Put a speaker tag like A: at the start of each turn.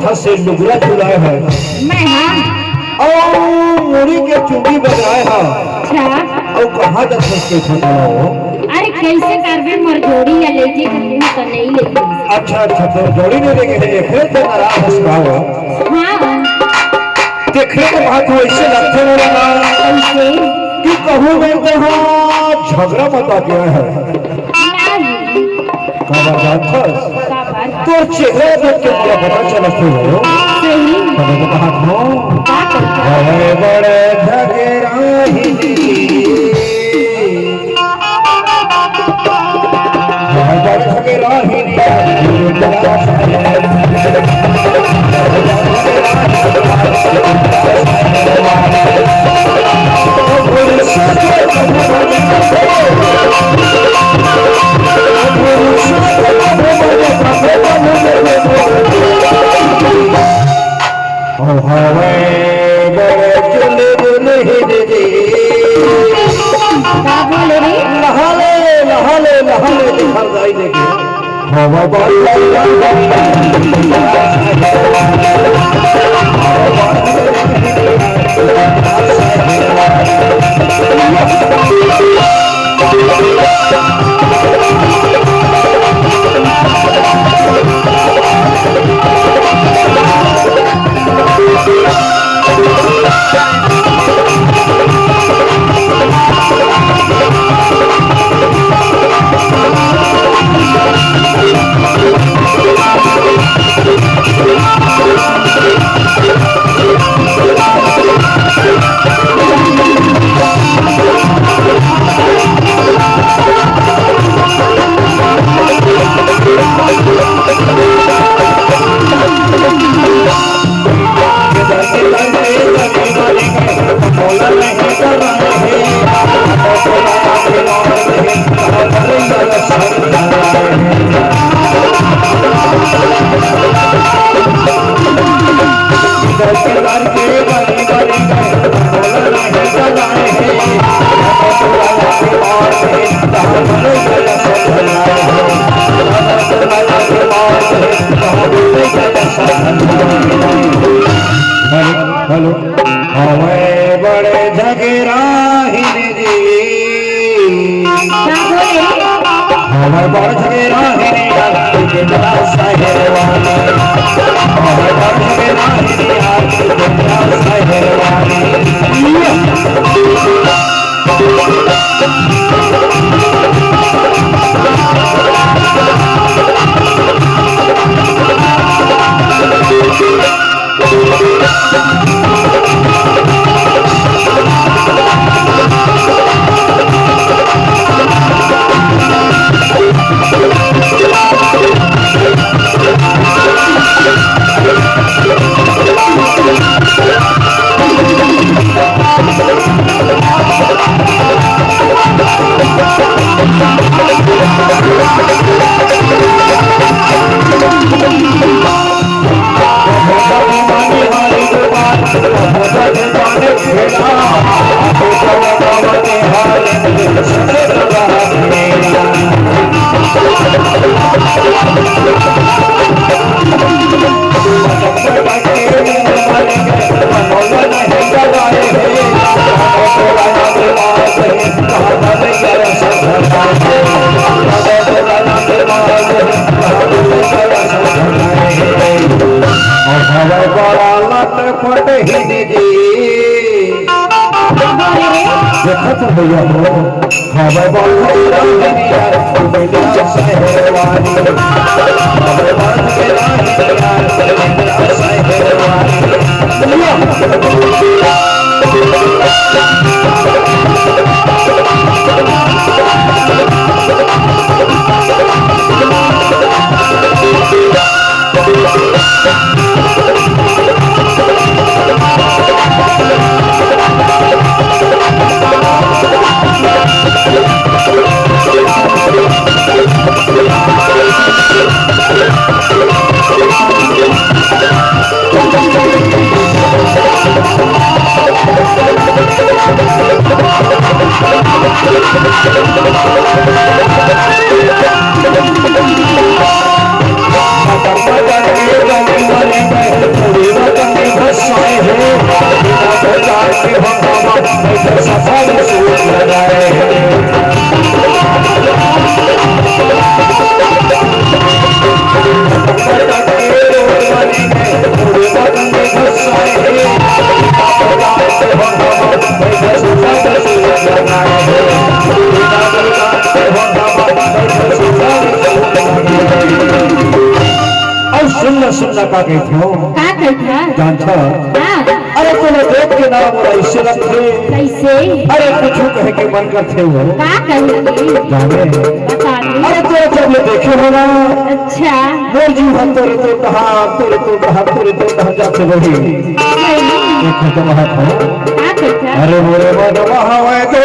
A: कहाँ से लुगड़ा चुलाए है
B: मैं हाँ
A: और मुड़ी के चुंगी बजाए है
B: अच्छा
A: और कहाँ तक उसके खतरा
B: अरे कैसे करबे मोर जोड़ी या ले जी तो नहीं लेगी
A: अच्छा अच्छा तो जोड़ी नहीं लेके देखे तो नाराज हंसवाओ
B: हाँ
A: देखने के बाद वैसे लगते हो ना
B: कैसे
A: कि कहूँ मैं तो हाँ झगड़ा मता गया है
B: नहीं
A: खबरदार खस
B: का बात
A: तो चेहरा देख के मुझे पता चला तू हो
B: सही
A: तब तो कहा हो
B: का करता
A: बड़े बड़े झगड़ाही
B: का बोले रे
A: लहाले लहाले लहाले दिखर जाई देखे हवा हेलो हमें बड़े झगड़ाही जी
B: का बोले
A: हमें बड़े झगड़ाही हमें बड़े देखा तो भैया हो हवा
C: Thank you.
A: और सुनना सुनना का कहते हो
B: का कहता
A: जानता
B: हाँ
A: अरे तूने देख के नाम बोला इससे रखे
B: कैसे
A: अरे कुछ कहे के मन करते हो
B: का कहेंगे
A: जाने
B: बता दे
A: अरे तो जब ये देखे हो ना
B: अच्छा
A: मोर जी हम तोरे तो कहा जाते रही
B: सही
A: देखो तो वहां था
B: का कहता
A: अरे मोरे मन वहां है तो